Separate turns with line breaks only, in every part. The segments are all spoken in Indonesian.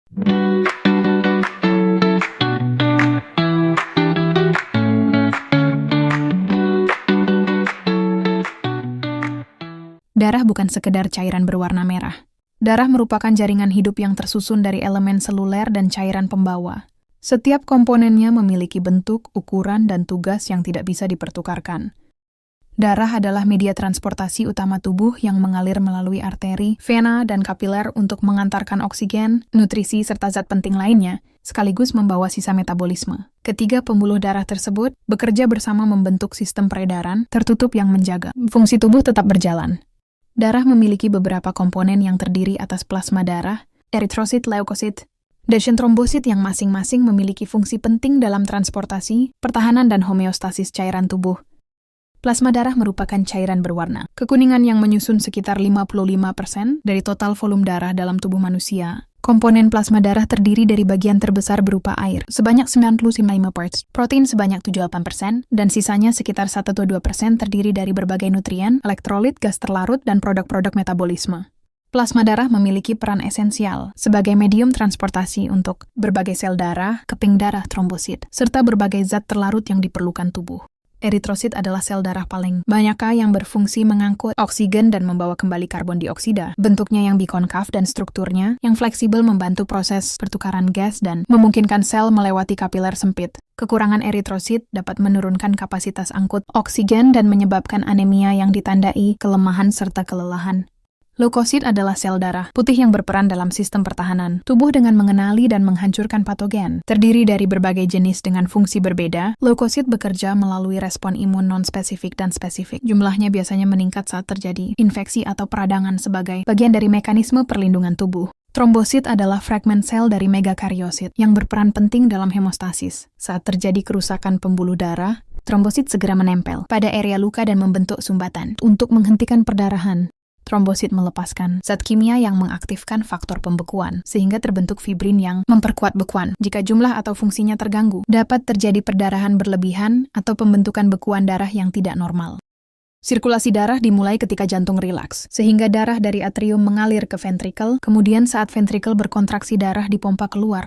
Darah bukan sekedar cairan berwarna merah. Darah merupakan jaringan hidup yang tersusun dari elemen seluler dan cairan pembawa. Setiap komponennya memiliki bentuk, ukuran, dan tugas yang tidak bisa dipertukarkan. Darah adalah media transportasi utama tubuh yang mengalir melalui arteri, vena, dan kapiler untuk mengantarkan oksigen, nutrisi, serta zat penting lainnya, sekaligus membawa sisa metabolisme. Ketiga pembuluh darah tersebut bekerja bersama membentuk sistem peredaran tertutup yang menjaga fungsi tubuh tetap berjalan. Darah memiliki beberapa komponen yang terdiri atas plasma darah, eritrosit, leukosit, dan trombosit yang masing-masing memiliki fungsi penting dalam transportasi, pertahanan, dan homeostasis cairan tubuh. Plasma darah merupakan cairan berwarna kekuningan yang menyusun sekitar 55% dari total volume darah dalam tubuh manusia. Komponen plasma darah terdiri dari bagian terbesar berupa air, sebanyak 95%, protein sebanyak 78%, dan sisanya sekitar 1-2% terdiri dari berbagai nutrien, elektrolit, gas terlarut, dan produk-produk metabolisme. Plasma darah memiliki peran esensial sebagai medium transportasi untuk berbagai sel darah, keping darah, trombosit, serta berbagai zat terlarut yang diperlukan tubuh. Eritrosit adalah sel darah paling banyak yang berfungsi mengangkut oksigen dan membawa kembali karbon dioksida. Bentuknya yang bikonkav dan strukturnya yang fleksibel membantu proses pertukaran gas dan memungkinkan sel melewati kapiler sempit. Kekurangan eritrosit dapat menurunkan kapasitas angkut oksigen dan menyebabkan anemia yang ditandai kelemahan serta kelelahan. Leukosit adalah sel darah putih yang berperan dalam sistem pertahanan tubuh dengan mengenali dan menghancurkan patogen. Terdiri dari berbagai jenis dengan fungsi berbeda, leukosit bekerja melalui respon imun non-spesifik dan spesifik. Jumlahnya biasanya meningkat saat terjadi infeksi atau peradangan sebagai bagian dari mekanisme perlindungan tubuh. Trombosit adalah fragmen sel dari megakariosit yang berperan penting dalam hemostasis. Saat terjadi kerusakan pembuluh darah, trombosit segera menempel pada area luka dan membentuk sumbatan untuk menghentikan perdarahan. Trombosit melepaskan zat kimia yang mengaktifkan faktor pembekuan, sehingga terbentuk fibrin yang memperkuat bekuan. Jika jumlah atau fungsinya terganggu, dapat terjadi perdarahan berlebihan atau pembentukan bekuan darah yang tidak normal. Sirkulasi darah dimulai ketika jantung rilaks, sehingga darah dari atrium mengalir ke ventrikel, kemudian saat ventrikel berkontraksi darah dipompa keluar.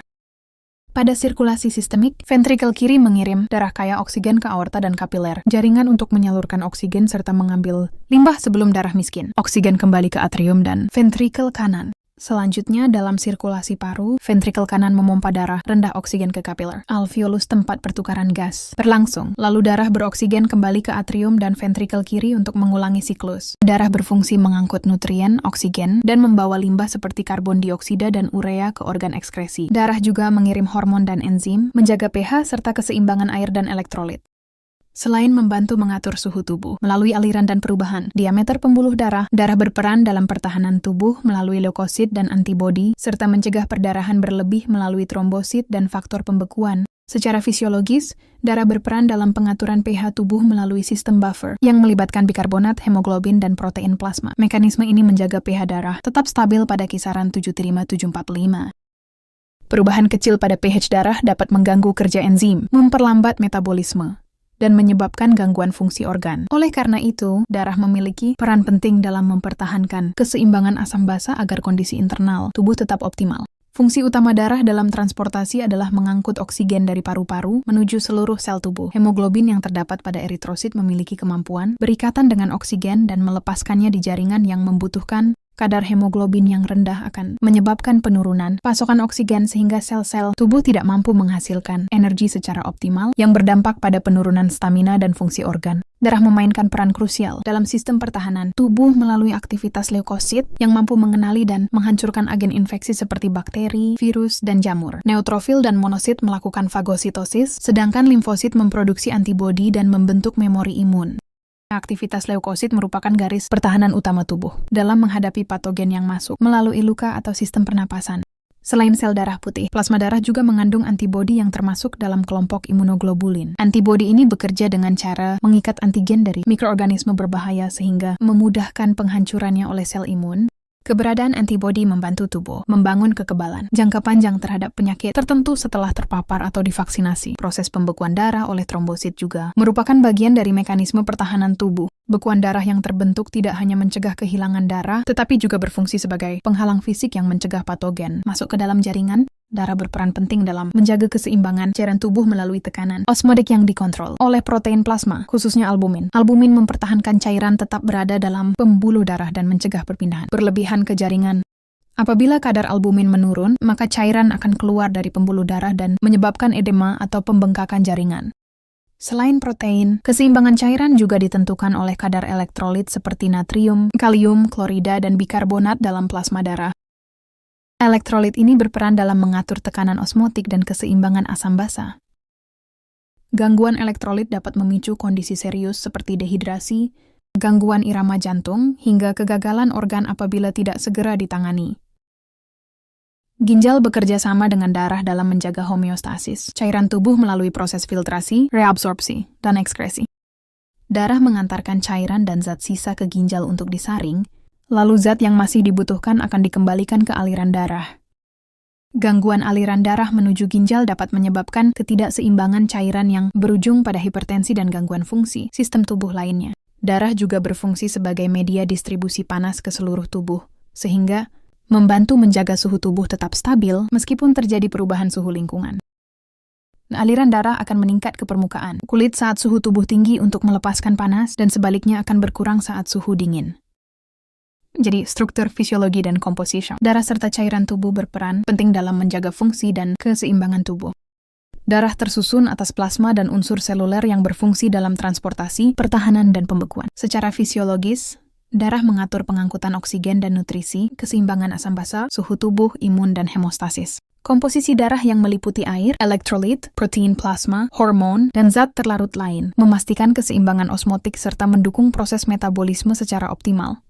Pada sirkulasi sistemik, ventrikel kiri mengirim darah kaya oksigen ke aorta dan kapiler, jaringan untuk menyalurkan oksigen serta mengambil limbah sebelum darah miskin. Oksigen kembali ke atrium dan ventrikel kanan. Selanjutnya, dalam sirkulasi paru, ventrikel kanan memompa darah rendah oksigen ke kapiler, alveolus tempat pertukaran gas. Berlangsung, lalu darah beroksigen kembali ke atrium dan ventrikel kiri untuk mengulangi siklus. Darah berfungsi mengangkut nutrien, oksigen, dan membawa limbah seperti karbon dioksida dan urea ke organ ekskresi. Darah juga mengirim hormon dan enzim, menjaga pH serta keseimbangan air dan elektrolit. Selain membantu mengatur suhu tubuh melalui aliran dan perubahan diameter pembuluh darah, darah berperan dalam pertahanan tubuh melalui leukosit dan antibodi, serta mencegah perdarahan berlebih melalui trombosit dan faktor pembekuan. Secara fisiologis, darah berperan dalam pengaturan pH tubuh melalui sistem buffer yang melibatkan bikarbonat, hemoglobin, dan protein plasma. Mekanisme ini menjaga pH darah tetap stabil pada kisaran 7,745. Perubahan kecil pada pH darah dapat mengganggu kerja enzim, memperlambat metabolisme, dan menyebabkan gangguan fungsi organ. Oleh karena itu, darah memiliki peran penting dalam mempertahankan keseimbangan asam basa agar kondisi internal tubuh tetap optimal. Fungsi utama darah dalam transportasi adalah mengangkut oksigen dari paru-paru menuju seluruh sel tubuh. Hemoglobin yang terdapat pada eritrosit memiliki kemampuan berikatan dengan oksigen dan melepaskannya di jaringan yang membutuhkan. Kadar hemoglobin yang rendah akan menyebabkan penurunan pasokan oksigen sehingga sel-sel tubuh tidak mampu menghasilkan energi secara optimal yang berdampak pada penurunan stamina dan fungsi organ. Darah memainkan peran krusial dalam sistem pertahanan tubuh melalui aktivitas leukosit yang mampu mengenali dan menghancurkan agen infeksi seperti bakteri, virus, dan jamur. Neutrofil dan monosit melakukan fagositosis, sedangkan limfosit memproduksi antibodi dan membentuk memori imun. Aktivitas leukosit merupakan garis pertahanan utama tubuh dalam menghadapi patogen yang masuk melalui luka atau sistem pernapasan. Selain sel darah putih, plasma darah juga mengandung antibodi yang termasuk dalam kelompok imunoglobulin. Antibodi ini bekerja dengan cara mengikat antigen dari mikroorganisme berbahaya sehingga memudahkan penghancurannya oleh sel imun. Keberadaan antibodi membantu tubuh membangun kekebalan jangka panjang terhadap penyakit tertentu setelah terpapar atau divaksinasi. Proses pembekuan darah oleh trombosit juga merupakan bagian dari mekanisme pertahanan tubuh. Bekuan darah yang terbentuk tidak hanya mencegah kehilangan darah, tetapi juga berfungsi sebagai penghalang fisik yang mencegah patogen masuk ke dalam jaringan. Darah berperan penting dalam menjaga keseimbangan cairan tubuh melalui tekanan osmotik yang dikontrol oleh protein plasma, khususnya albumin. Albumin mempertahankan cairan tetap berada dalam pembuluh darah dan mencegah perpindahan berlebihan ke jaringan. Apabila kadar albumin menurun, maka cairan akan keluar dari pembuluh darah dan menyebabkan edema atau pembengkakan jaringan. Selain protein, keseimbangan cairan juga ditentukan oleh kadar elektrolit seperti natrium, kalium, klorida, dan bikarbonat dalam plasma darah. Elektrolit ini berperan dalam mengatur tekanan osmotik dan keseimbangan asam basa. Gangguan elektrolit dapat memicu kondisi serius seperti dehidrasi, gangguan irama jantung, hingga kegagalan organ apabila tidak segera ditangani. Ginjal bekerja sama dengan darah dalam menjaga homeostasis cairan tubuh melalui proses filtrasi, reabsorpsi, dan ekskresi. Darah mengantarkan cairan dan zat sisa ke ginjal untuk disaring, lalu zat yang masih dibutuhkan akan dikembalikan ke aliran darah. Gangguan aliran darah menuju ginjal dapat menyebabkan ketidakseimbangan cairan yang berujung pada hipertensi dan gangguan fungsi sistem tubuh lainnya. Darah juga berfungsi sebagai media distribusi panas ke seluruh tubuh, sehingga membantu menjaga suhu tubuh tetap stabil meskipun terjadi perubahan suhu lingkungan. Aliran darah akan meningkat ke permukaan kulit saat suhu tubuh tinggi untuk melepaskan panas dan sebaliknya akan berkurang saat suhu dingin. Jadi, struktur fisiologi dan komposisi darah serta cairan tubuh berperan penting dalam menjaga fungsi dan keseimbangan tubuh. Darah tersusun atas plasma dan unsur seluler yang berfungsi dalam transportasi, pertahanan, dan pembekuan. Secara fisiologis, darah mengatur pengangkutan oksigen dan nutrisi, keseimbangan asam basa, suhu tubuh, imun, dan hemostasis. Komposisi darah yang meliputi air, elektrolit, protein plasma, hormon, dan zat terlarut lain, memastikan keseimbangan osmotik serta mendukung proses metabolisme secara optimal.